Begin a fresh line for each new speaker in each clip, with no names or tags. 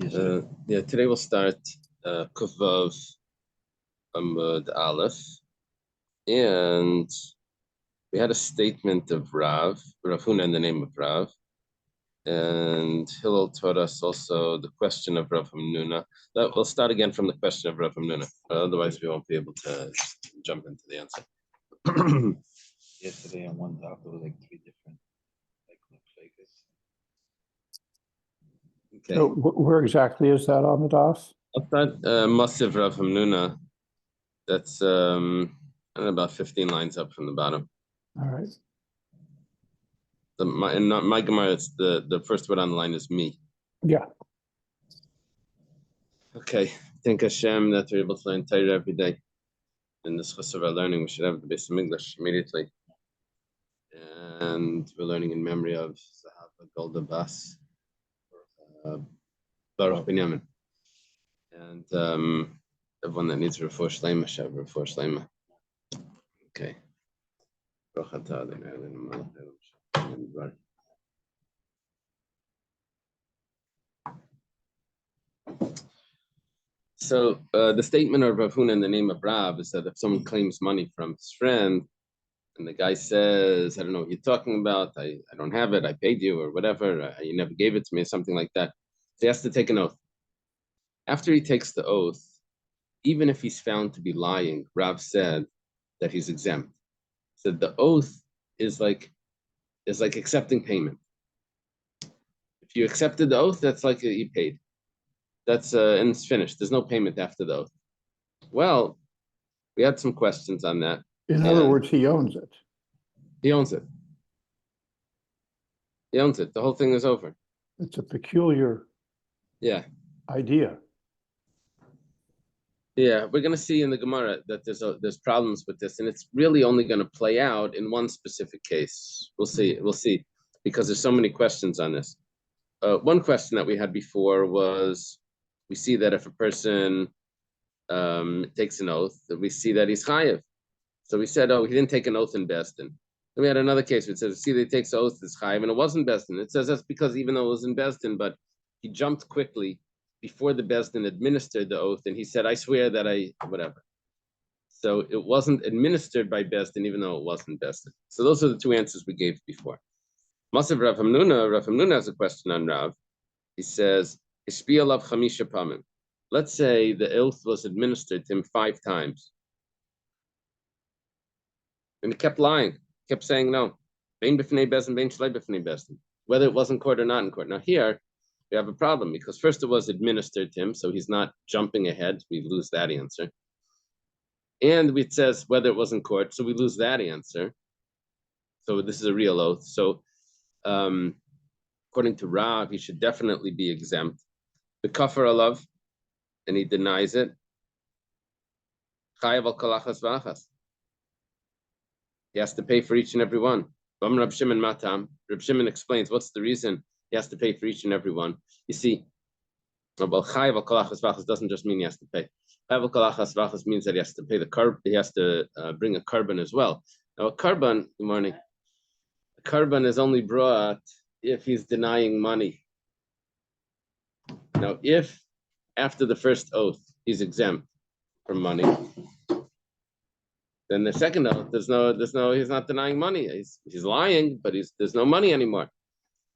Today we'll start Kuvav Amud Aleph, and we had a statement of Rav Huna in the name of Rav, and Hillel taught us also the question of Rav Hamnuna. We'll start again from the question of Rav Hamnuna, otherwise we won't be able to jump into the answer.
Yesterday on one daf there were like three different shakers.
Okay.
So where exactly is that on the daf?
I'll start Masiv Rav Hamnuna. That's about 15 lines up from the bottom.
All right.
My Gemara, it's the first word on the line is me.
Yeah.
Okay. Thank Hashem that we're able to learn Torah every day. In this chus of our learning, we should have the base of English immediately. And we're learning in memory of Zahava Golda Bas, Baruch Binyamin. And everyone that needs Refuah Shleima, Shav Refuah Shleima. Okay. So the statement of Rav Huna in the name of Rav is that if someone claims money from his friend, and the guy says, I don't know what you're talking about, I don't have it, I paid you, or whatever, you never gave it to me, something like that. So he has to take an oath. After he takes the oath, even if he's found to be lying, Rav said that he's exempt. So the oath is like accepting payment. If you accepted the oath, that's like you paid. That's and it's finished. There's no payment after the oath. Well, we had some questions on that.
In other words, he owns it.
He owns it. He owns it. The whole thing is over.
It's a peculiar idea.
Yeah, we're going to see in the Gemara that there's problems with this, and it's really only going to play out in one specific case. We'll see, because there's so many questions on this. One question that we had before was, we see that if a person takes an oath, we see that he's chayev. So we said, he didn't take an oath in Besdin. Then we had another case where it says, see that he takes an oath as chayev, and it wasn't Besdin. It says that's because even though it was in Besdin, but he jumped quickly before the Besdin administered the oath, and he said, I swear that whatever. So it wasn't administered by Besdin, even though it wasn't Besdin. So those are the two answers we gave before. Masav Rav Hamnuna has a question on Rav. He says, Ishpi alav chamisha pamim. Let's say the oath was administered to him 5 times. And he kept lying, kept saying no. Bein b'fnei Besdin, bein shlei b'fnei Besdin. Whether it was in court or not in court. Now here, we have a problem because first it was administered to him, so he's not jumping ahead. We lose that answer. And it says whether it was in court, so we lose that answer. So this is a real oath. So according to Rav, he should definitely be exempt. The kafar alav, and he denies it. Chayav al kalachas v'achas. He has to pay for each and every one. Rab Shimon matam. Rab Shimon explains what's the reason he has to pay for each and every one. You see, chayav al kalachas v'achas doesn't just mean he has to pay. Chayav al kalachas v'achas means that he has to pay the karb. He has to bring a karban as well. Now a karban, good morning. A karban is only brought if he's denying money. Now, if after the first oath he's exempt from money, then the second oath he's not denying money. He's lying, but there's no money anymore.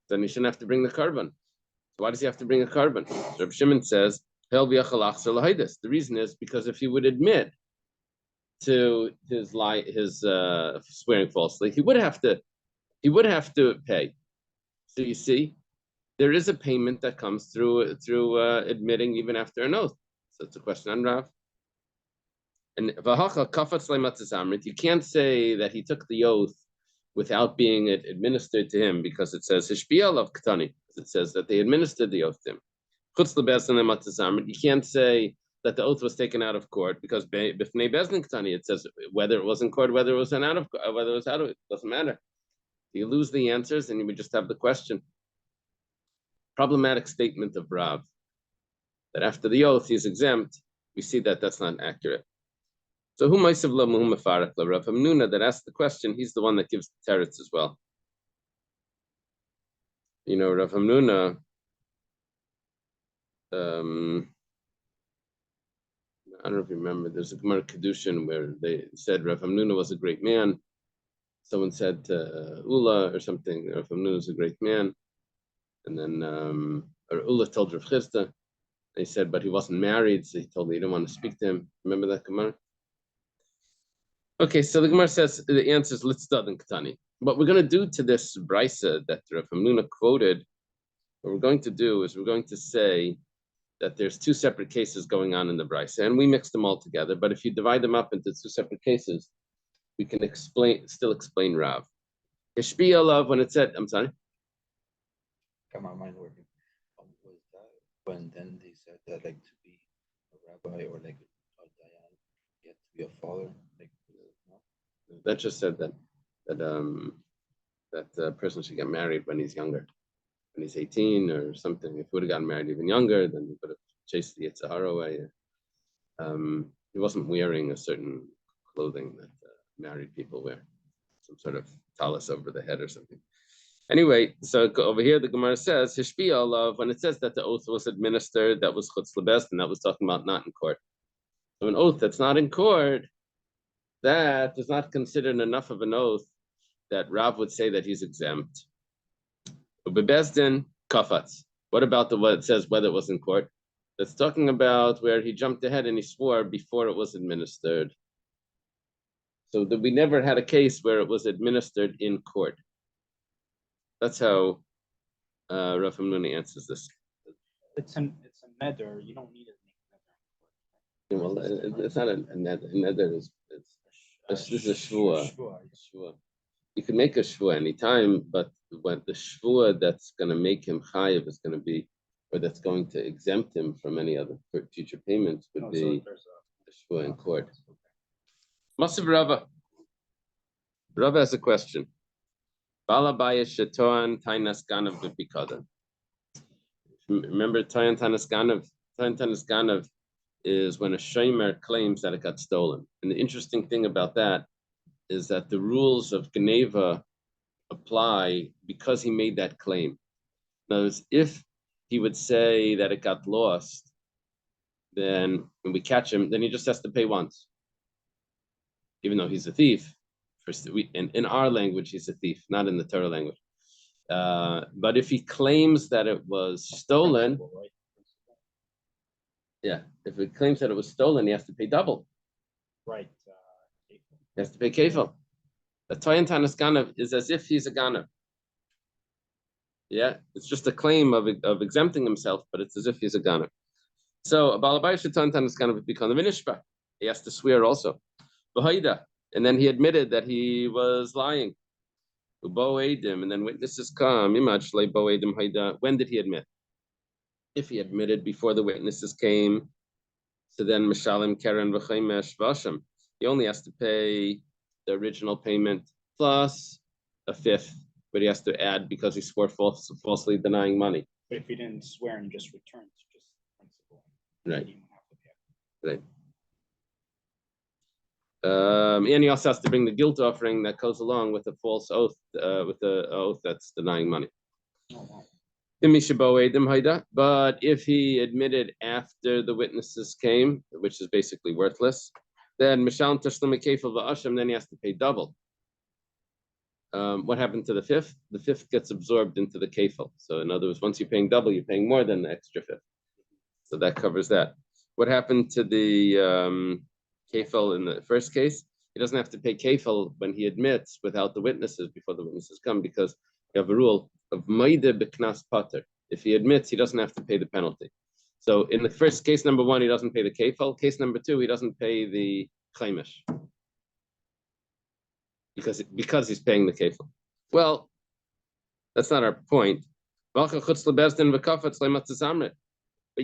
Then he shouldn't have to bring the karban. So why does he have to bring a karban? Reb Shimon says, the reason is because if he would admit to his swearing falsely, he would have to pay. So you see, there is a payment that comes through admitting even after an oath. So it's a question on Rav. And you can't say that he took the oath without being administered to him, because it says hishpiel of ktani. It says that they administered the oath to him. You can't say that the oath was taken out of court, because b'fnei bezdin ktani, it says whether it was in court, whether it was out of it, doesn't matter. You lose the answers, and you would just have the question. Problematic statement of Rav, that after the oath he's exempt. We see that that's not accurate. So who Ma'asav lo muhu mefarek lo? Rav Hamnuna that asked the question, he's the one that gives the teretz as well. You know, Rav Hamnuna I don't know if you remember, there's a Gemara Kedushin where they said Rav Hamnuna was a great man. Someone said to Ula or something, Rav Hamnuna is a great man. And then or Ula told Rav Chisda, he said, but he wasn't married, so he told me he didn't want to speak to him. Remember that Gemara? Okay, so the Gemara says the answer is Litzad and Ketani. What we're going to do to this brisa that Rav Hamnuna quoted, what we're going to do is we're going to say that there's two separate cases going on in the brisa, and we mix them all together. But if you divide them up into two separate cases, we can still explain Rav. Ishbiya love when it said, I'm sorry.
Come on, mind working. Was that when then they said that like to be a rabbi or like a dayan, you have to be a father? Like no?
That just said that a person should get married when he's younger, when he's 18 or something. If he would have gotten married even younger, then he would have chased the Yitzhahara away. He wasn't wearing a certain clothing that married people wear, some sort of talus over the head or something. Anyway, so over here the Gemara says, Hishbiya alav, when it says that the oath was administered, that was chutz lebest, and that was talking about not in court. So an oath that's not in court, that is not considered enough of an oath that Rav would say that he's exempt. Bebezdin kafatz. What about what it says whether it was in court? That's talking about where he jumped ahead and he swore before it was administered. So that we never had a case where it was administered in court. That's how Rav Hamnuna answers this.
It's a neder. You don't need it.
Well, it's not a neder. Neder is this is a shvua. You can make a shvua anytime, but when the shvua that's going to make him chayiv is going to be, or that's going to exempt him from any other future payments would be a shvua in court. Masav Rava. Rava has a question. Balabaya shetoan tainas ganav b'pikada. Remember tayan tainas ganav? Tayan tainas ganav is when a shomer claims that it got stolen. And the interesting thing about that is that the rules of Geneva apply because he made that claim. In other words, if he would say that it got lost, then when we catch him, then he just has to pay once. Even though he's a thief. In our language, he's a thief, not in the Torah language. But if he claims that it was stolen, yeah, if he claims that it was stolen, he has to pay double.
Right.
He has to pay kefil. The Tayan Tanas Ganav is as if he's a Ganav. Yeah, it's just a claim of exempting himself, but it's as if he's a Ganav. So, Balabai Shatan Tanas Ganav become the Minishpa. He has to swear also. B'haida. And then he admitted that he was lying. And then witnesses come. When did he admit? If he admitted before the witnesses came, so then Mishalim Karen V'chaimesh Vasham. He only has to pay the original payment plus a fifth, but he has to add because he swore falsely denying money.
But if he didn't swear and just returned, just principle.
Right. Right. And he also has to bring the guilt offering that goes along with the false oath, with the oath that's denying money. But if he admitted after the witnesses came, which is basically worthless, then then he has to pay double. What happened to the fifth? The fifth gets absorbed into the kefil. So in other words, once you're paying double, you're paying more than the extra fifth. So that covers that. What happened to the kefil in the first case? He doesn't have to pay kefil when he admits without the witnesses before the witnesses come, because you have a rule of maide b'knas pater. If he admits, he doesn't have to pay the penalty. So in the first case, number one, he doesn't pay the kefil. Case number two, he doesn't pay the chaimish because he's paying the kefil. Well, that's not our point. But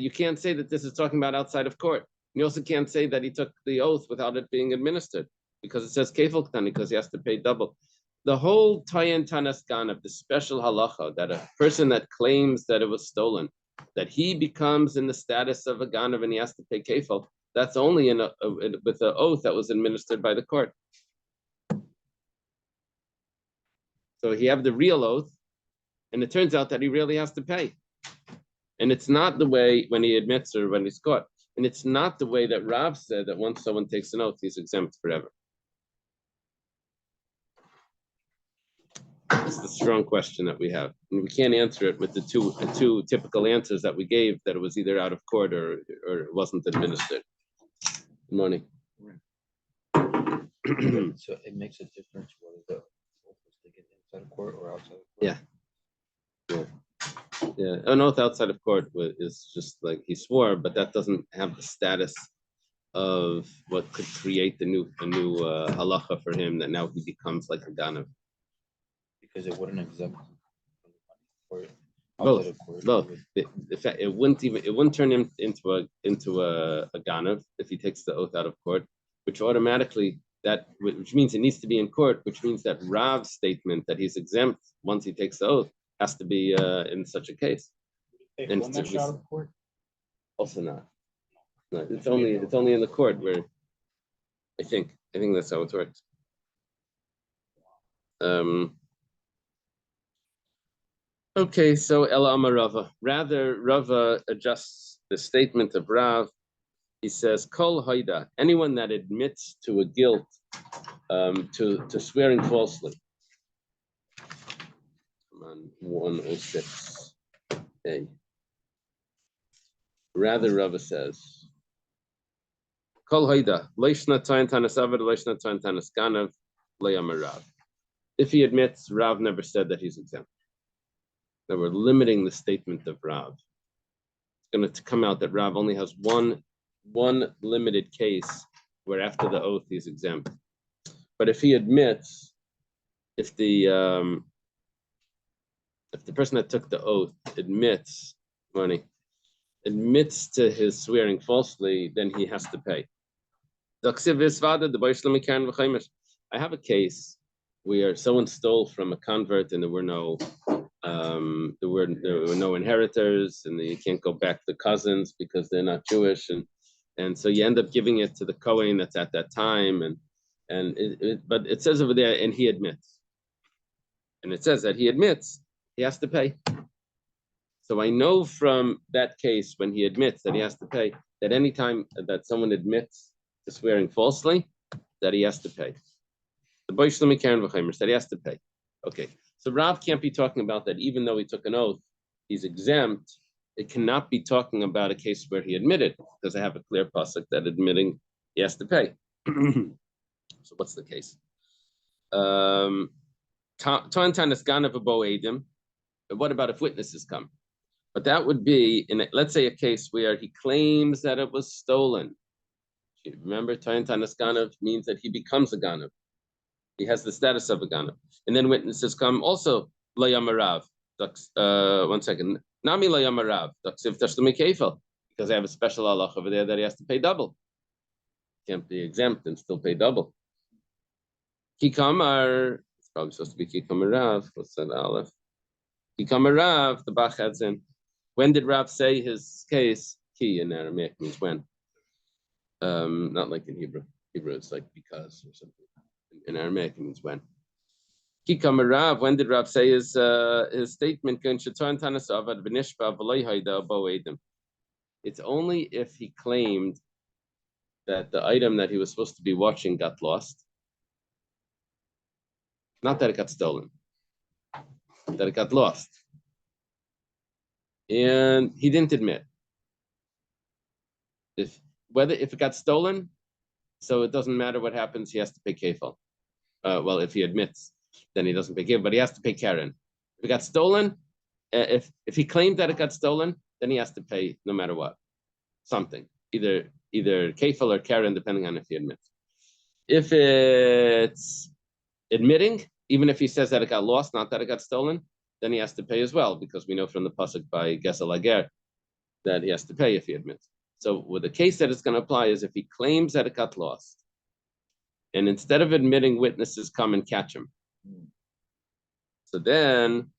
you can't say that this is talking about outside of court. You also can't say that he took the oath without it being administered, because it says kefil ktani, because he has to pay double. The whole tayan tanas ganav, the special halacha that a person that claims that it was stolen, that he becomes in the status of a ganav and he has to pay kefil, that's only with the oath that was administered by the court. So he have the real oath, and it turns out that he really has to pay. And it's not the way when he admits or when he's caught. And it's not the way that Rav said that once someone takes an oath, he's exempt forever. It's the strong question that we have. And we can't answer it with the two typical answers that we gave, that it was either out of court or it wasn't administered. Good morning.
So it makes a difference whether the oath was taken inside of court or outside of court.
Yeah. An oath outside of court is just like he swore, but that doesn't have the status of what could create the new halacha for him, that now he becomes like a ganav.
Because it wouldn't exempt or
Both.
outside of court.
Both. It wouldn't turn him into a ganav if he takes the oath out of court, which automatically which means it needs to be in court, which means that Rav's statement that he's exempt once he takes the oath has to be in such a case.
And out of court?
Also not. No, it's only in the court where I think that's how it works. Okay, so Ela Amar Rava. Rather, Rava adjusts the statement of Rav. He says, Kol Haida, anyone that admits to a guilt, to swearing falsely. Come on, 106. Hey. Rather, Rava says, Kol Haida, Leishna Tain Tanas Avad, Leishna Tain Tanas Ganav, Leyamar Rav. If he admits, Rav never said that he's exempt. That we're limiting the statement of Rav. It's going to come out that Rav only has one limited case where after the oath he's exempt. But if he admits, if the person that took the oath admits to his swearing falsely, then he has to pay. I have a case where someone stole from a convert and there were no inheritors, and you can't go back to cousins because they're not Jewish, and so you end up giving it to the Kohen that's at that time, but it says over there, and he admits, and it says that he admits he has to pay. So I know from that case when he admits that he has to pay, that anytime that someone admits to swearing falsely, that he has to pay. The Boy Shlemi Karen V'chaimer said he has to pay. Okay, so Rav can't be talking about that even though he took an oath, he's exempt. It cannot be talking about a case where he admitted, because I have a clear pasuk that admitting he has to pay. So what's the case? What about if witnesses come? But that would be let's say a case where he claims that it was stolen. Remember, Tayan Tanas Ganav means that he becomes a Ganav. He has the status of a Ganav. And then witnesses come also, Layamarav. 1 second. Nami Layamarav. Because I have a special halach over there that he has to pay double. Can't be exempt and still pay double. Kikamar, it's probably supposed to be Kikamarav. What's that Aleph? Kikamarav, the Bach adds in. When did Rav say his case? Ki in Aramaic means when. Not like in Hebrew. Hebrew it's like because or something. In Aramaic it means when. Kikamarav, when did Rav say his statement? It's only if he claimed that the item that he was supposed to be watching got lost. Not that it got stolen. That it got lost. And he didn't admit. If it got stolen, so it doesn't matter what happens, he has to pay kefal. Well, if he admits, then he doesn't pay kefal, but he has to pay karen. If it got stolen, if he claimed that it got stolen, then he has to pay no matter what, something, either kefal or karen, depending on if he admits. If it's admitting, even if he says that it got lost, not that it got stolen, then he has to pay as well, because we know from the pasuk by Gesel Ager that he has to pay if he admits. So with the case that it's going to apply is if he claims that it got lost, and instead of admitting, witnesses come and catch him. So then,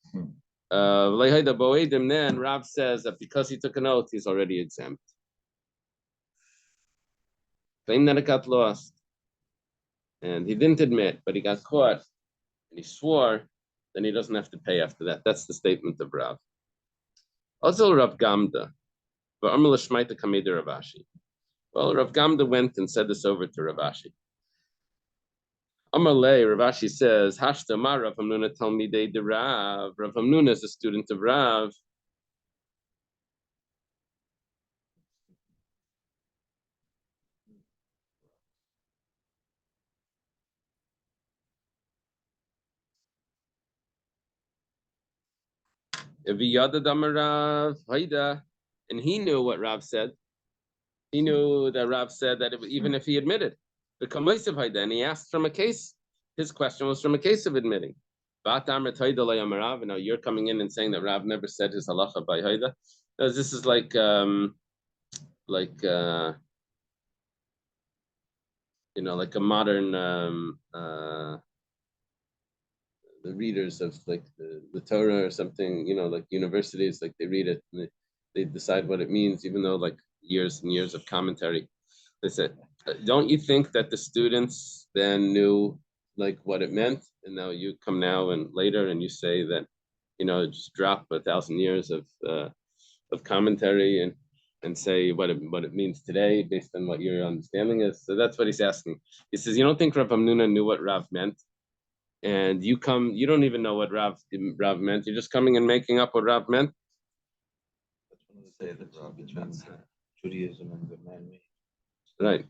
then Rav says that because he took an oath, he's already exempt. Claim that it got lost, and he didn't admit, but he got caught, and he swore, then he doesn't have to pay after that. That's the statement of Rav. Also, Rav Gamda, but Amar Lishmaita Kameda Rav Ashi. Well, Rav Gamda went and said this over to Rav Ashi. Amar Le, Rav Ashi says, Hashta Ma Rav Hamnuna Talmidei de Rav. Rav Hamnuna is a student of Rav. And he knew what Rav said. He knew that Rav said that even if he admitted, and he asked from a case. His question was from a case of admitting. Now you're coming in and saying that Rav never said his halacha by Haida. This is like a modern the readers of like the Torah or something, like universities, like they read it and they decide what it means, even though like years and years of commentary. They said, don't you think that the students then knew like what it meant? And now you come now and later and you say that, just drop 1,000 years of commentary and say what it means today based on what your understanding is. So that's what he's asking. He says, you don't think Rav Hamnuna knew what Rav meant? And you don't even know what Rav meant. You're just coming and making up what Rav meant.
That's one of the say that Rav between Judaism and the man-made.
Right.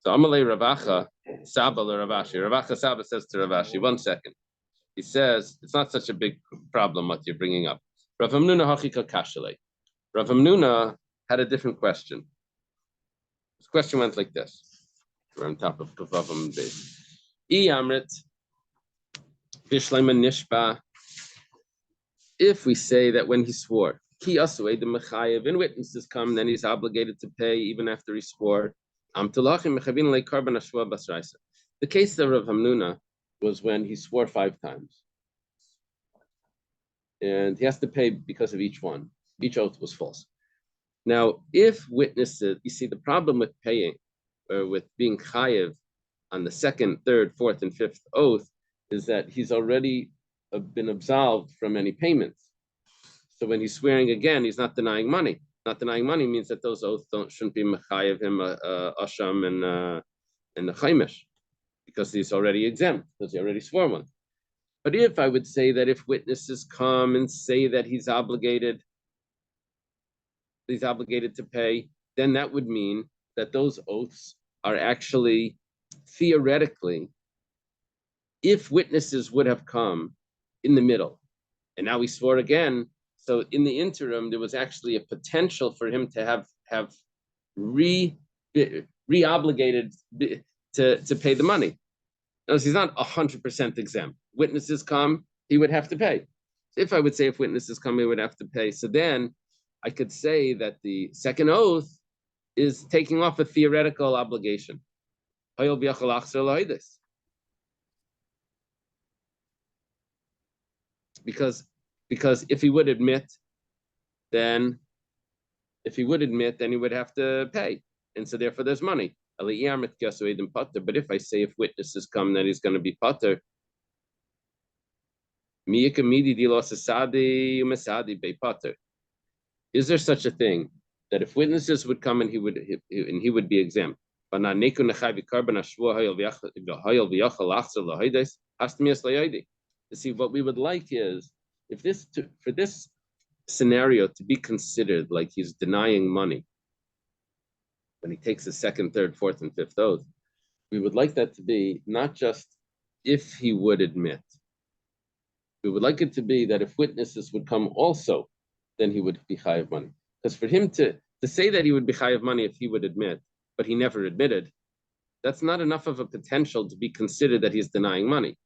So Amalei Ravacha Saba Ravashi. Ravacha Saba says to Ravashi, 1 second. He says it's not such a big problem what you're bringing up. Rav Hamnuna Hachika Kashalei. Rav Hamnuna had a different question. His question went like this. We're on top of Kavavim base. I Amrit. If we say that when he swore, and witnesses come, then he's obligated to pay even after he swore. The case of Rav Hamnuna was when he swore 5 times. And he has to pay because of each one. Each oath was false. Now, if witnesses, you see the problem with paying, or with being chayev on the 2nd, 3rd, 4th, and 5th oath, is that he's already been absolved from any payments. So when he's swearing again, he's not denying money. Not denying money means that those oaths shouldn't be mechayev him asham and the chaimish, because he's already exempt, because he already swore one. But if I would say that if witnesses come and say that he's obligated to pay, then that would mean that those oaths are actually theoretically, if witnesses would have come in the middle, and now he swore again, so in the interim, there was actually a potential for him to have re-obligated to pay the money. Notice he's not 100% exempt. Witnesses come, he would have to pay. If I would say if witnesses come, he would have to pay. So then I could say that the 2nd oath is taking off a theoretical obligation. Because if he would admit, then he would have to pay, and so therefore there's money. But if I say if witnesses come, then he's going to be pater. Is there such a thing that if witnesses would come and he would be exempt? See, what we would like is for this scenario to be considered like he's denying money when he takes his 2nd, 3rd, 4th, and 5th oath. We would like that to be not just if he would admit. We would like it to be that if witnesses would come also, then he would be chayav money. Because for him to say that he would be chayav money if he would admit, but he never admitted, that's not enough of a potential to be considered that he's denying money.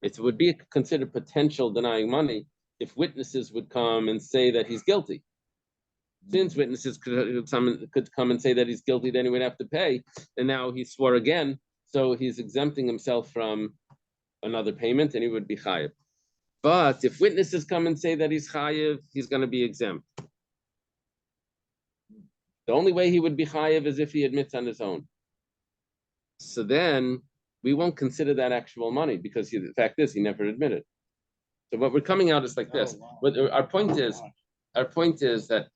It would be considered potential denying money if witnesses would come and say that he's guilty. Since witnesses could come and say that he's guilty, then he would have to pay. And now he swore again, so he's exempting himself from another payment, and he would be chayiv. But if witnesses come and say that he's chayiv, he's going to be exempt. The only way he would be chayiv is if he admits on his own. So then we won't consider that actual money, because the fact is he never admitted. So what we're coming out is like this. Our point is our point is that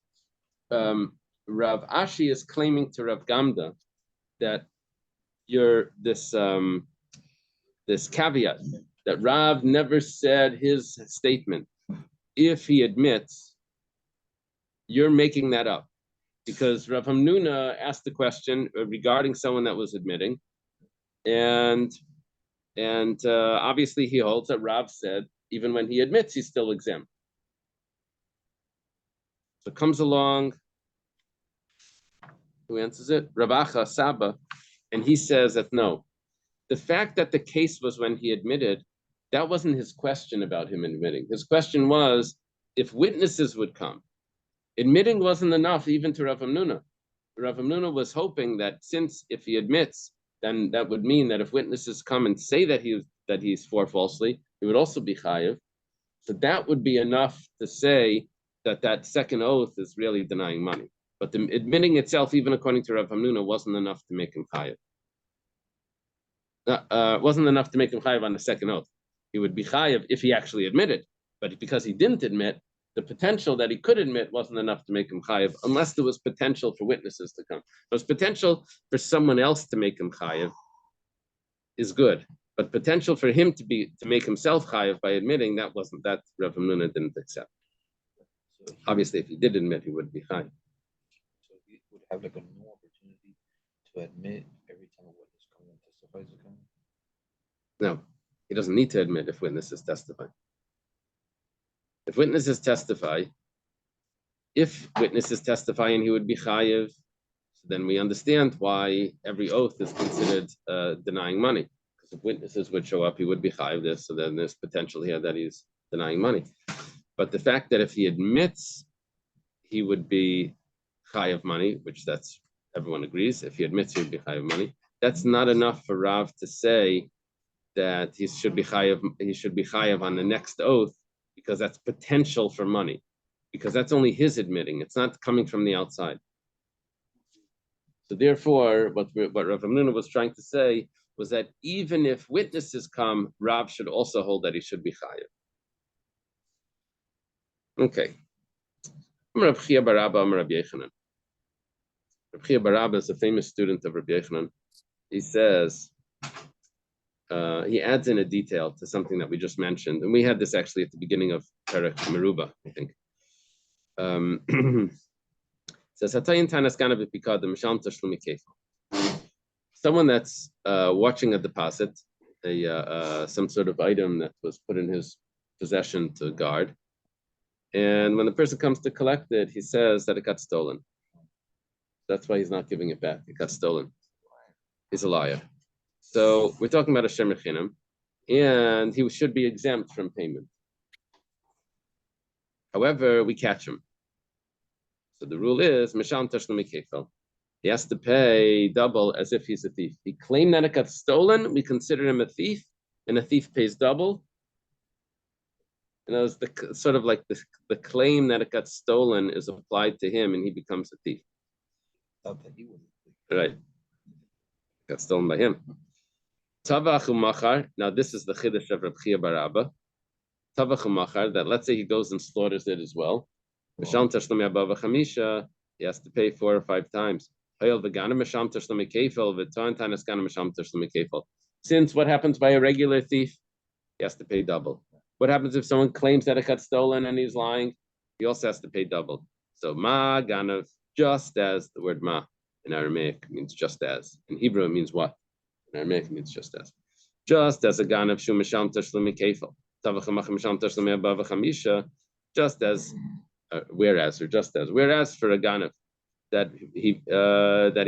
Rav Ashi is claiming to Rav Gamda that this caveat that Rav never said his statement. If he admits, you're making that up, because Rav Hamnuna asked the question regarding someone that was admitting, and obviously he holds that Rav said even when he admits he's still exempt. So comes along, who answers it? Rav Acha Saba, and he says that no, the fact that the case was when he admitted, that wasn't his question about him admitting. His question was if witnesses would come. Admitting wasn't enough even to Rav Hamnuna. Rav Hamnuna was hoping that since if he admits, then that would mean that if witnesses come and say that he's swore falsely, he would also be chayiv. So that would be enough to say that second oath is really denying money. But the admitting itself, even according to Rav Hamnuna, wasn't enough to make him chayiv. Wasn't enough to make him chayiv on the second oath. He would be chayiv if he actually admitted. But because he didn't admit, the potential that he could admit wasn't enough to make him chayiv, unless there was potential for witnesses to come. There was potential for someone else to make him chayiv is good, but potential for him to make himself chayiv by admitting, that Rav Hamnuna didn't accept.
So
Obviously, if he did admit, he would be chayiv.
So he would have like a new opportunity to admit every time a witness comes and testifies again?
No, he doesn't need to admit if witnesses testify. If witnesses testify and he would be chayiv, so then we understand why every oath is considered denying money. Because if witnesses would show up, he would be chayiv this, so then there's potential here that he's denying money. But the fact that if he admits, he would be chayiv money, which that's everyone agrees. If he admits, he would be chayiv money. That's not enough for Rav to say that he should be chayiv on the next oath, because that's potential for money, because that's only his admitting. It's not coming from the outside. So therefore, what Rav Hamnuna was trying to say was that even if witnesses come, Rav should also hold that he should be chayiv. Okay. Rav Chia bar Abba, Rav Yechanan. Rav Chia bar Abba is a famous student of Rav Yechanan. He says, he adds in a detail to something that we just mentioned, and we had this actually at the beginning of Perek Meruba, I think. Says someone that's watching a deposit, some sort of item that was put in his possession to guard, and when the person comes to collect it, he says that it got stolen. That's why he's not giving it back. It got stolen. He's a liar. So we're talking about a Shem Rechinam, and he should be exempt from payment. However, we catch him. So the rule is, Misham Tashlumi Kefel. He has to pay double as if he's a thief. He claimed that it got stolen, we consider him a thief, and a thief pays double. And it was sort of like the claim that it got stolen is applied to him, and he becomes a thief. Right. Got stolen by him. Tavach u'machar. Now this is the chiddush of Reb Chia bar Abba. Tavach u'machar, that let's say he goes and slaughters it as well. Misham tashlumi abba v'chamisha, he has to pay 4 or 5 times. Since what happens by a regular thief, he has to pay double. What happens if someone claims that it got stolen and he's lying? He also has to pay double. So ma ganav, just as the word ma in Aramaic means just as. In Hebrew it means what? In Aramaic it means just as. Just as a ganav shu misham tashlumi kefel. Tavach misham tashlumi abba v'chamisha, just as whereas for a ganav that he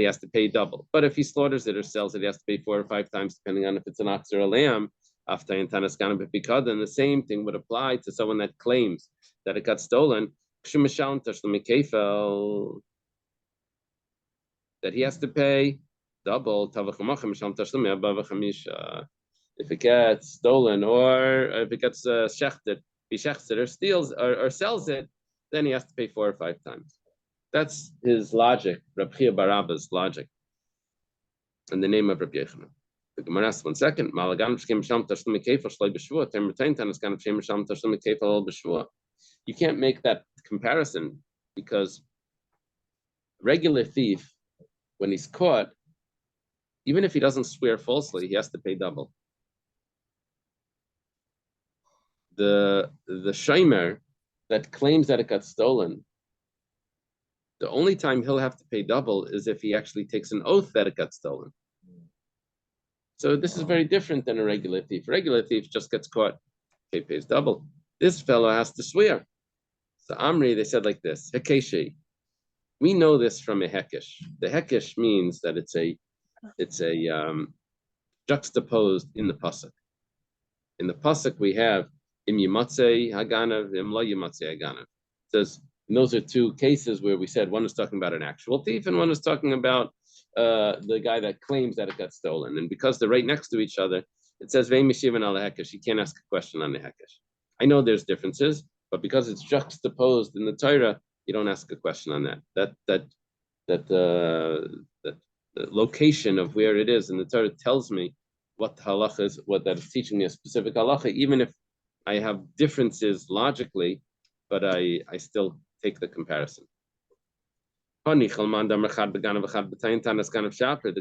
has to pay double. But if he slaughters it or sells it, he has to pay 4 or 5 times, depending on if it's an ox or a lamb. After tanas ganav, because then the same thing would apply to someone that claims that it got stolen. That he has to pay double. If it gets stolen or if it gets shechted, he shechts it or steals or sells it, then he has to pay 4 or 5 times. That's his logic, Reb Chia bar Abba's logic, in the name of Reb Yechanan. The Gemara asks 1 second. You can't make that comparison, because regular thief, when he's caught, even if he doesn't swear falsely, he has to pay double. The shomer that claims that it got stolen, the only time he'll have to pay double is if he actually takes an oath that it got stolen. So this is very different than a regular thief. Regular thief just gets caught, he pays double. This fellow has to swear. So Amri, they said like this, Hekeshi. We know this from a hekesh. The hekesh means that it's a juxtaposed in the pasuk. In the pasuk we have im yimatzei haganav, im lo yimatzei haganav. It says, and those are two cases where we said one is talking about an actual thief and one is talking about the guy that claims that it got stolen. And because they're right next to each other, it says vein mishivan al hekesh. You can't ask a question on the hekesh. I know there's differences, but because it's juxtaposed in the Torah, you don't ask a question on that. The location of where it is in the Torah tells me what the halacha is, what that is teaching me a specific halacha, even if I have differences logically, but I still take the comparison. The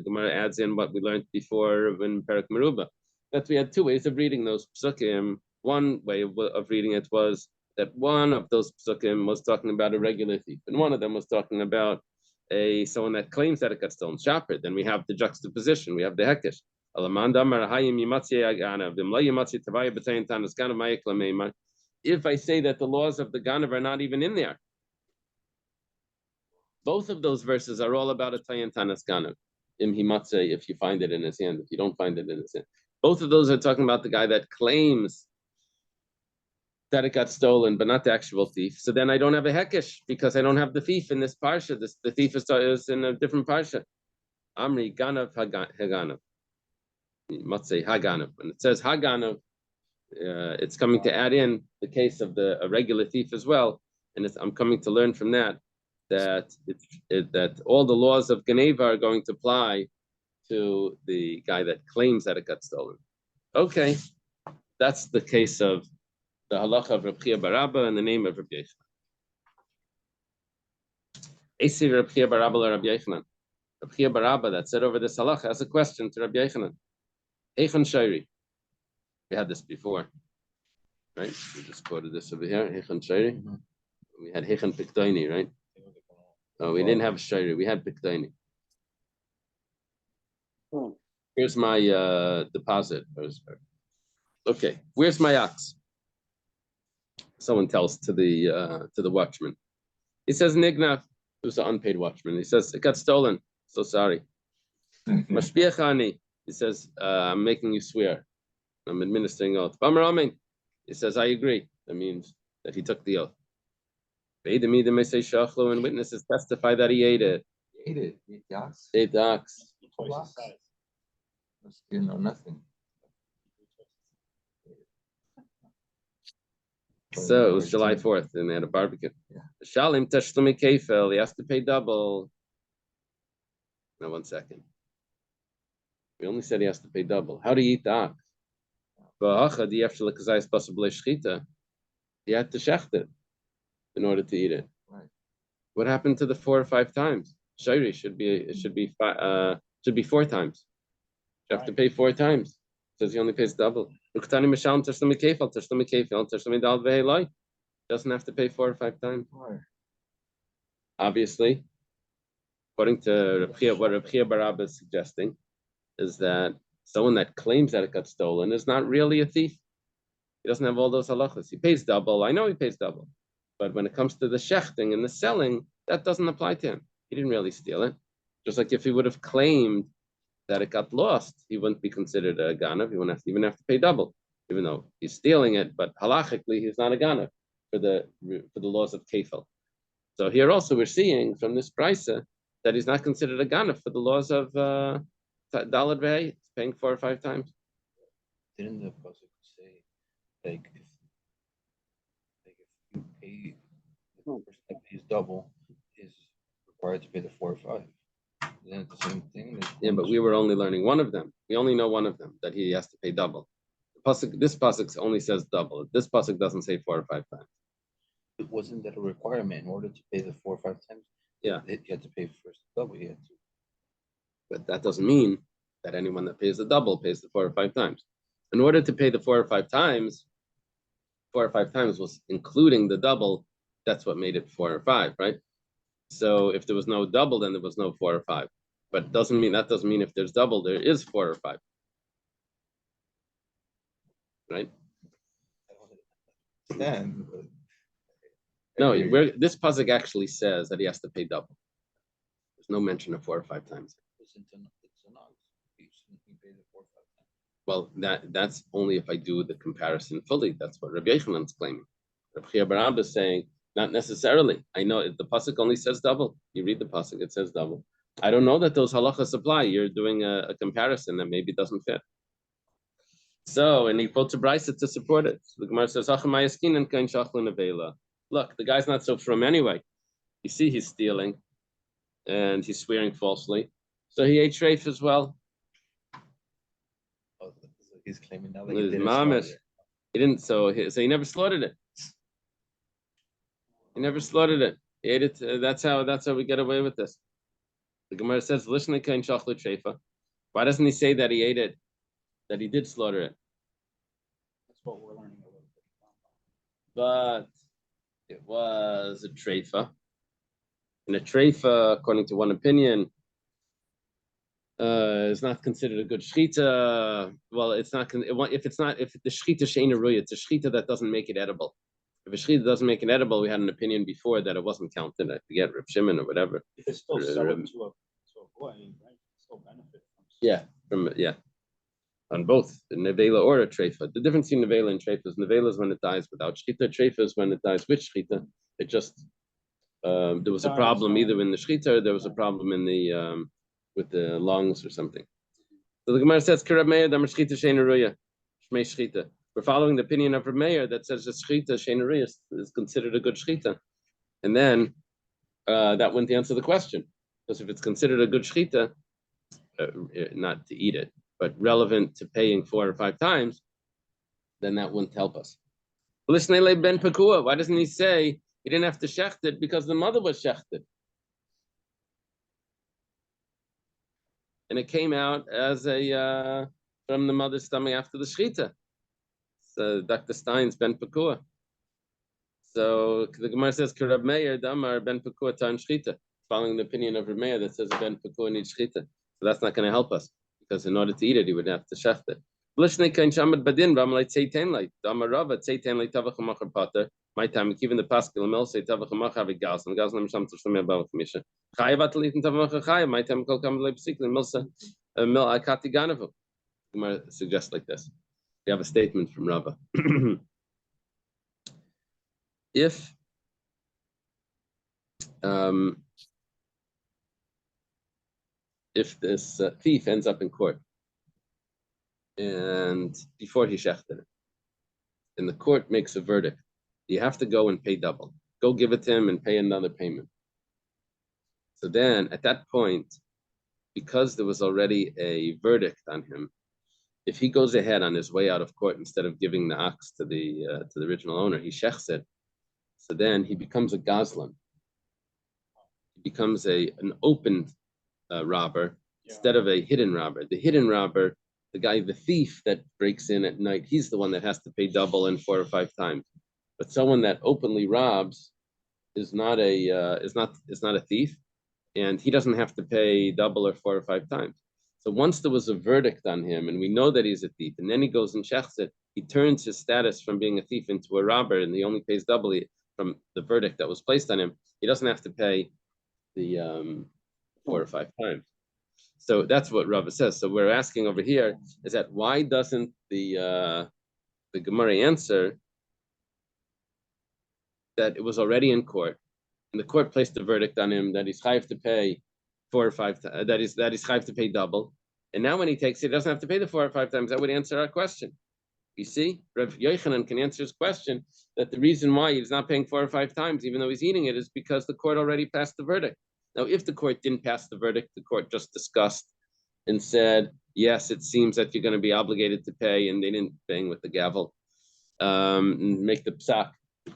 Gemara adds in what we learned before in Perek Meruba, that we had two ways of reading those psukim. One way of reading it was that one of those psukim was talking about a regular thief, and one of them was talking about someone that claims that it got stolen. Shaper. Then we have the juxtaposition. We have the hekesh. If I say that the laws of the Ganav are not even in there, both of those verses are all about a tayan tanas Ganav. Im himatze, if you find it in his hand, if you don't find it in his hand. Both of those are talking about the guy that claims that it got stolen, but not the actual thief. So then I don't have a hekesh because I don't have the thief in this parsha. The thief is in a different parsha. Amri Ganav Haganav. Matzei Haganav. When it says Haganav, it's coming to add in the case of a regular thief as well. And I'm coming to learn from that all the laws of Geneva are going to apply to the guy that claims that it got stolen. Okay, that's the case of the halacha of Reb Chia bar Abba and the name of Reb Yochanan. Esi Reb Chia bar Abba Reb Yochanan. Reb Chia bar Abba that said over this halacha has a question to Reb Yochanan. Eichan Shairi. We had this before, right? We just quoted this over here. Eichan Shairi. We had Eichan Pikdaini, right? Oh, we didn't have Shairi. We had Pikdaini. Here's my deposit. Okay, where's my ox? Someone tells to the watchman. He says, Nignav, who's the unpaid watchman. He says, it got stolen. So sorry. Mashbiachani. He says, I'm making you swear. I'm administering oath. Bamaramin. He says, I agree. That means that he took the oath. And witnesses testify that he ate it.
He ate it. He ate the ox.
Ate the ox.
You know nothing.
So it was July 4th, and they had a barbecue. Shalim tashlumi kefel. He has to pay double. Now, 1 second. We only said he has to pay double. How do you eat the ox? He had to shecht it in order to eat it.
Right.
What happened to the 4 or 5 times? Shairi should be 4 times. You have to pay 4 times. Says he only pays double. Doesn't have to pay 4 or 5 times.
Right.
Obviously, according to what Reb Chia bar Abba is suggesting, is that someone that claims that it got stolen is not really a thief. He doesn't have all those halachas. He pays double. I know he pays double. But when it comes to the shechting and the selling, that doesn't apply to him. He didn't really steal it. Just like if he would have claimed that it got lost, he wouldn't be considered a ganav. He wouldn't even have to pay double, even though he's stealing it. But halachically, he's not a ganav for the laws of kefil. So here also we're seeing from this brisa that he's not considered a ganav for the laws of dalad v'hei, paying 4 or 5 times.
Didn't the pasuk say like if you pay the person that pays double is required to pay the 4 or 5? Isn't it the same thing?
Yeah, but we were only learning one of them. We only know one of them, that he has to pay double. This pasuk only says double. This pasuk doesn't say 4 or 5 times.
it wasn't that a requirement in order to pay the 4 or 5 times?
Yeah.
You had to pay first double. You had to.
But that doesn't mean that anyone that pays the double pays the 4 or 5 times. In order to pay the 4 or 5 times, 4 or 5 times was including the double. That's what made it 4 or 5, right? So if there was no double, then there was no 4 or 5. But doesn't mean if there's double, there is 4 or 5. Right?
I don't understand.
No, this pasuk actually says that he has to pay double. There's no mention of 4 or 5 times. Well, that's only if I do the comparison fully. That's what Rabbi Yechanan's claiming. Rabbi Chia bar Abba is saying, not necessarily. I know the pasuk only says double. You read the pasuk, it says double. I don't know that those halachas apply. You're doing a comparison that maybe doesn't fit. So, and he quotes a brisa to support it. The Gemara says, look, the guy's not so from anyway. You see he's stealing and he's swearing falsely. So he ate treif as well.
Oh, so he's claiming now that
He
didn't
so he never slaughtered it. He never slaughtered it. He ate it. That's how we get away with this. The Gemara says, why doesn't he say that he ate it, that he did slaughter it?
That's what we're learning a little bit.
But it was a treifa. And a treifa, according to one opinion, is not considered a good shchita. Well, it's not. If the shchita sheina ruya, it's a shchita that doesn't make it edible. If a shchita doesn't make it edible, we had an opinion before that it wasn't counted. I forget Reb Shimon or whatever.
You could still sell it to a boy, right? Still benefit from.
On both the nevela or a treifa. The difference between nevela and treifa is nevela is when it dies without shchita. Treifa is when it dies with shchita. It just there was a problem either in the shchita or there was a problem in the with the lungs or something. So the Gemara says, "Kerab Meir damar shchita shein ruya, shmei shchita." We're following the opinion of Reb Meir that says that shchita shein ruya is considered a good shchita, and then that wouldn't answer the question, because if it's considered a good shchita, not to eat it, but relevant to paying 4 or 5 times, then that wouldn't help us. Lishnei ben Pakua. Why doesn't he say he didn't have to shecht it because the mother was shechted? And it came out as a from the mother's stomach after the shechita. So Dr. Stein's ben Pakua. So the Gemara says, "Kerab Meir damar ben Pakua tan shechita," following the opinion of Reb Meir that says ben Pakua needs shechita. So that's not going to help us, because in order to eat it, he would have to shecht it. My time, given the Pascal Mel say Tavachamach have a gas, and gas Namsham to Shemir Bal Commission. Chayavat Lit and Tavachai, my time call come like Sikli Milsa Mil Akati Ganavu. You might suggest like this. We have a statement from Rava. If this thief ends up in court, and before he shechted it, and the court makes a verdict, you have to go and pay double. Go give it to him and pay another payment. So then, at that point, because there was already a verdict on him, if he goes ahead on his way out of court, instead of giving the ox to the original owner, he shechs it. So then he becomes a gazlan. He becomes an open robber instead of a hidden robber. The hidden robber, the thief that breaks in at night, he's the one that has to pay double and 4 or 5 times. But someone that openly robs is not a thief, and he doesn't have to pay double or 4 or 5 times. So once there was a verdict on him, and we know that he's a thief, and then he goes and shechs it, he turns his status from being a thief into a robber, and he only pays double from the verdict that was placed on him. He doesn't have to pay the 4 or 5 times. So that's what Rava says. So we're asking over here is that why doesn't the Gemara answer that it was already in court, and the court placed a verdict on him that he's chayav to pay 4 or 5 times, that he's chayav to pay double, and now when he takes it, he doesn't have to pay the 4 or 5 times. That would answer our question. You see, Rav Yochanan can answer his question that the reason why he's not paying 4 or 5 times, even though he's eating it, is because the court already passed the verdict. Now, if the court didn't pass the verdict, the court just discussed and said, yes, it seems that you're going to be obligated to pay, and they didn't bang with the gavel, make the psak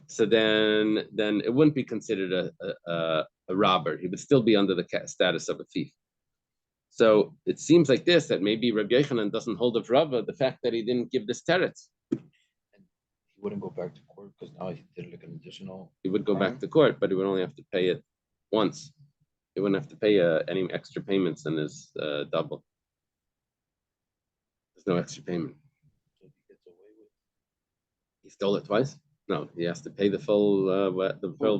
So then it wouldn't be considered a robber. He would still be under the status of a thief. So it seems like this, that maybe Rabbi Yochanan doesn't hold of Rava the fact that he didn't give this teretz.
And he wouldn't go back to court because now he did like an additional.
He would go back to court, but he would only have to pay it once. He wouldn't have to pay any extra payments than his double. There's no extra payment.
So he gets away with.
He stole it twice? No, he has to pay the full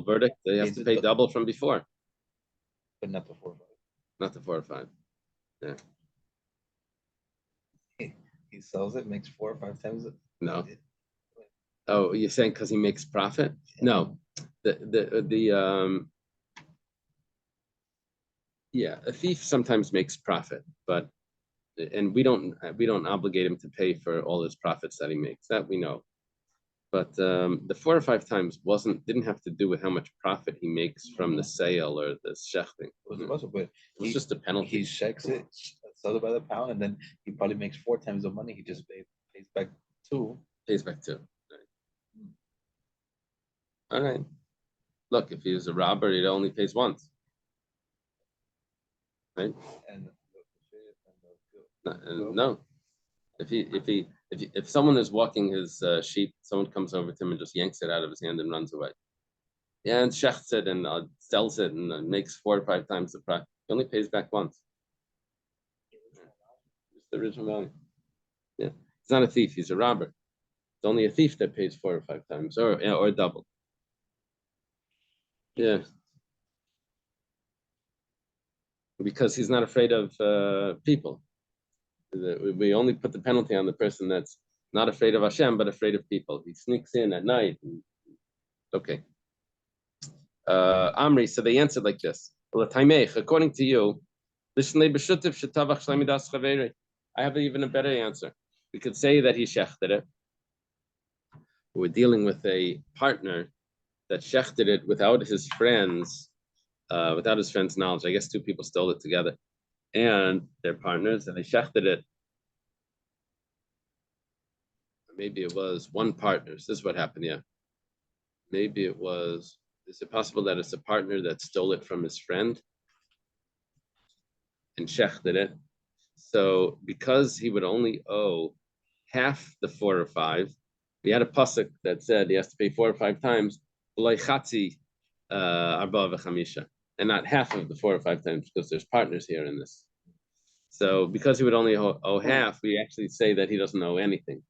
verdict. He has to pay double from before.
But not the 4 or 5.
Not the 4 or 5. Yeah.
He sells it, makes 4 or 5 times it.
No. Oh, you're saying because he makes profit? No. Yeah, a thief sometimes makes profit, and we don't obligate him to pay for all his profits that he makes. That we know. But the 4 or 5 times didn't have to do with how much profit he makes from the sale or the shechting.
It was
just a penalty.
He checks it, sells it by the pound, and then he probably makes 4 times the money. He just pays back 2.
Pays back 2. Right. All right. Look, if he was a robber, he only pays once. Right? No. If someone is walking his sheep, someone comes over to him and just yanks it out of his hand and runs away. Yeah, and shechts it and sells it and makes 4 or 5 times the price. He only pays back once. Just the original value. Yeah, he's not a thief. He's a robber. It's only a thief that pays 4 or 5 times, or double. Yeah, because he's not afraid of people. We only put the penalty on the person that's not afraid of Hashem, but afraid of people. He sneaks in at night. Okay. Amri, so they answered like this. According to you, I have even a better answer. We could say that he shechted it. We're dealing with a partner that shechted it without his friends' knowledge. I guess 2 people stole it together. And they're partners, and they shechted it. Maybe it was one partner. This is what happened, yeah. Maybe it was, is it possible that it's a partner that stole it from his friend and shechted it? So because he would only owe half the 4 or 5, we had a pasuk that said he has to pay 4 or 5 times, and not half of the 4 or 5 times, because there's partners here in this. So because he would only owe half, we actually say that he doesn't owe anything,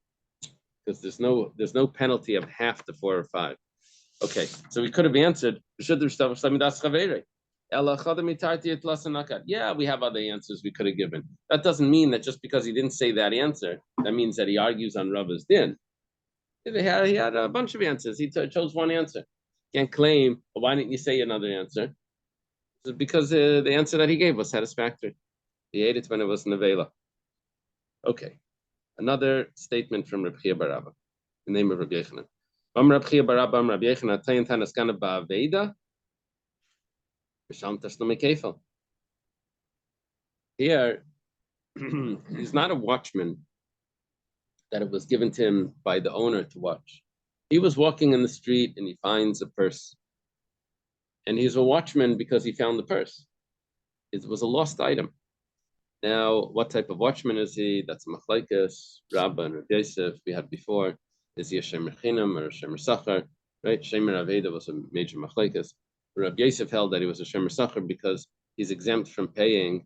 because there's no penalty of half the 4 or 5. Okay, so we could have answered, yeah, we have other answers we could have given. That doesn't mean that just because he didn't say that answer, that means that he argues on Rava's din. He had a bunch of answers. He chose one answer. Can't claim, well, why didn't you say another answer? It's because the answer that he gave was satisfactory. He ate it when it was nevela. Okay, another statement from Reb Chia bar Abba, the name of Reb Yochanan. Reb Chia bar Abba, Reb Yochanan, Tayin Tanas Kana Ba'aveda, Misham Tashlumi Kefal. Here, he's not a watchman that it was given to him by the owner to watch. He was walking in the street and he finds a purse. And he's a watchman because he found the purse. It was a lost item. Now, what type of watchman is he? That's Machlaikas, Rabba, and Rabbi Yosef we had before. Is he a Shemer Chinam or a Shemer Sachar? Right? Shemer Aveda was a major Machlaikas. Rabbi Yosef held that he was a Shemer Sachar because he's exempt from paying,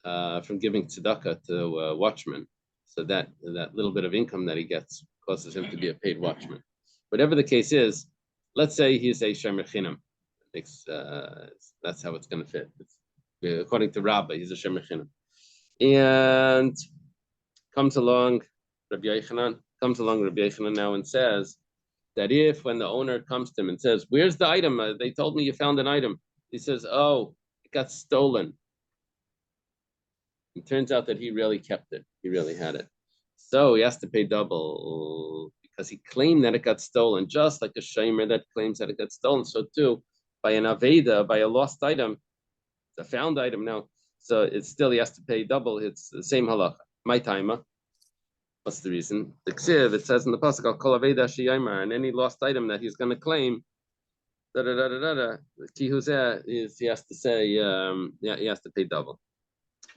from giving tzedakah to watchmen. So that little bit of income that he gets causes him to be a paid watchman. Whatever the case is, let's say he's a Shemer Chinam. That's how it's going to fit. According to Rabba, he's a Shemer Chinam. And comes along Rabbi Yochanan now and says that if when the owner comes to him and says, where's the item? They told me you found an item. He says, oh, it got stolen. It turns out that he really kept it. He really had it. So he has to pay double because he claimed that it got stolen, just like a shamer that claims that it got stolen. So too, by an aveda, by a lost item, it's a found item now. So it's still, he has to pay double. It's the same halacha. My timer. What's the reason? The ksiv, it says in the pasuk, Al kol aveda sheyaymar, and any lost item that he's going to claim, the key who's there is he has to say, he has to pay double.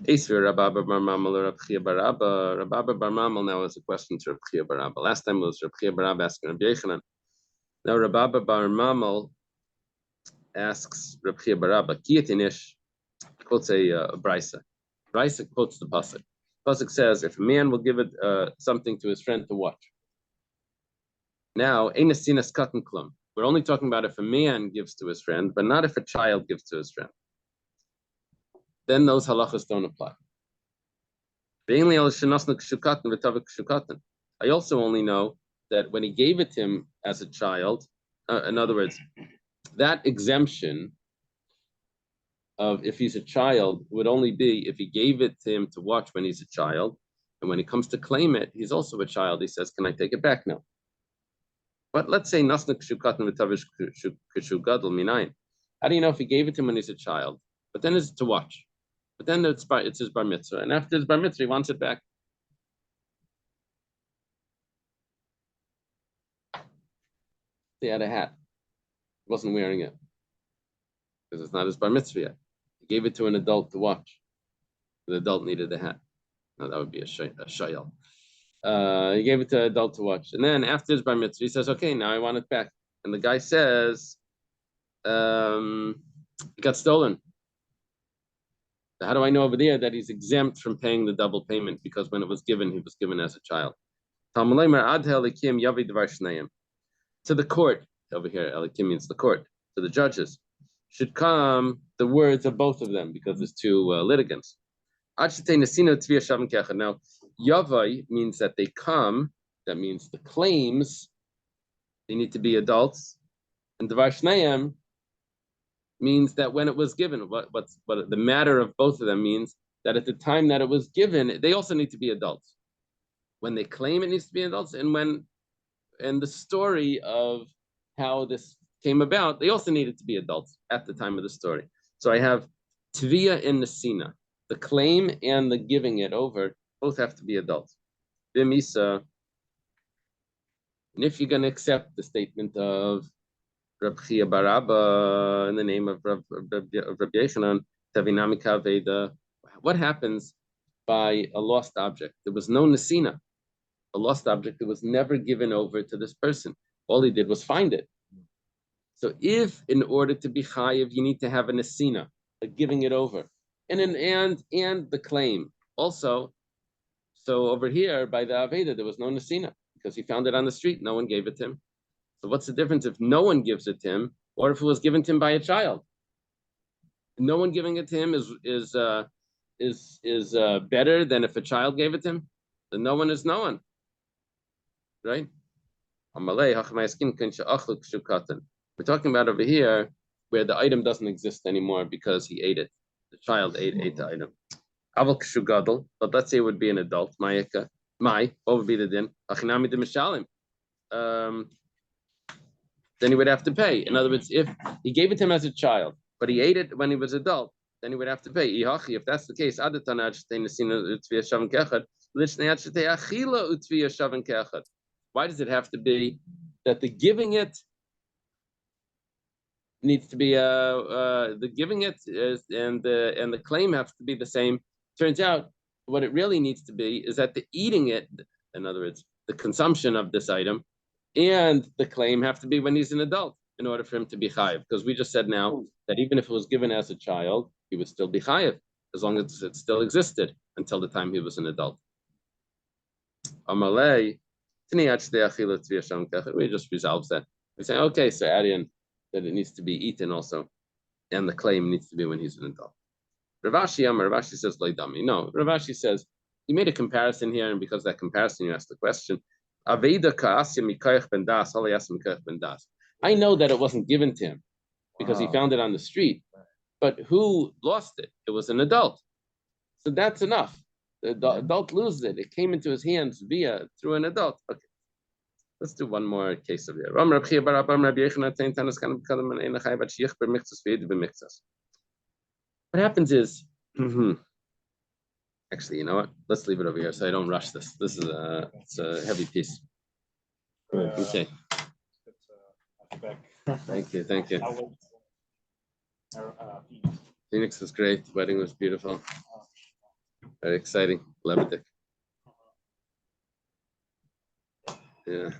Rababa bar Mamal or Rab Chia bar Abba. Rababa bar Mamal now is a question to Rab Chia bar Abba. Last time it was Rab Chia bar Abba asking Rab Yechanan. Now Rababa bar Mamal asks Rab Chia bar Abba. Kiyatinish quotes a brisa. Brisa quotes the pasuk. Pasuk says, if a man will give it something to his friend to watch. Now, einasinas katan klum. We're only talking about if a man gives to his friend, but not if a child gives to his friend. Then those halachas don't apply. I also only know that when he gave it to him as a child, in other words, that exemption of if he's a child would only be if he gave it to him to watch when he's a child, and when he comes to claim it, he's also a child. He says, "Can I take it back now?" But let's say nasnak shukatan v'tavish kishu gadol minayin. How do you know if he gave it to him when he's a child? But then it's to watch. But then it's his bar mitzvah, and after his bar mitzvah, he wants it back. He had a hat. He wasn't wearing it because it's not his bar mitzvah yet. He gave it to an adult to watch. The adult needed the hat. Now that would be a shayal. He gave it to an adult to watch, and then after his bar mitzvah, he says, "Okay, now I want it back." And the guy says, "It got stolen." How do I know over there that he's exempt from paying the double payment? Because when it was given, he was given as a child. To the court, over here, Elikim means the court, to the judges, should come the words of both of them, because there's two litigants. Now, Yavai means that they come, that means the claims, they need to be adults, and Dvar Shnayim means that when it was given, what the matter of both of them means that at the time that it was given, they also need to be adults. When they claim it needs to be adults, and the story of how this came about, they also needed to be adults at the time of the story. So I have Tvia and Nesina, the claim and the giving it over, both have to be adults. Vimisa, and if you're going to accept the statement of Rab Chia bar Abba in the name of Rab Yechanan, Tavinamika Veda. What happens by a lost object? There was no Nesina. A lost object that was never given over to this person. All he did was find it. So if in order to be chayiv, you need to have a Nesina, a giving it over, and the claim. Also, so over here by the Aveda, there was no Nesina because he found it on the street. No one gave it to him. So what's the difference if no one gives it to him, or if it was given to him by a child? No one giving it to him is better than if a child gave it to him. The no one is no one, right? We're talking about over here where the item doesn't exist anymore because he ate it. The child ate the item. But let's say it would be an adult. What would be the din? Then he would have to pay. In other words, if he gave it to him as a child, but he ate it when he was adult, then he would have to pay. If that's the case, why does it have to be that the giving it needs to be the giving it is, and the claim have to be the same? Turns out what it really needs to be is that the eating it, in other words, the consumption of this item, and the claim have to be when he's an adult in order for him to be chayiv. Because we just said now that even if it was given as a child, he would still be chayiv as long as it still existed until the time he was an adult. Amalei, we just resolves that. We say, okay, so add in that it needs to be eaten also, and the claim needs to be when he's an adult. Ravashi says, no, Ravashi says, you made a comparison here, and because of that comparison, you asked the question. I know that it wasn't given to him because he found it on the street, but who lost it? It was an adult. So that's enough. The adult loses it. It came into his hands through an adult. Okay. Let's do one more case of it. What happens is, Actually, you know what? Let's leave it over here so I don't rush this. This is it's a heavy piece. Okay. Thank you. Thank you. Phoenix was great. The wedding was beautiful. Very exciting. Levitic. Yeah.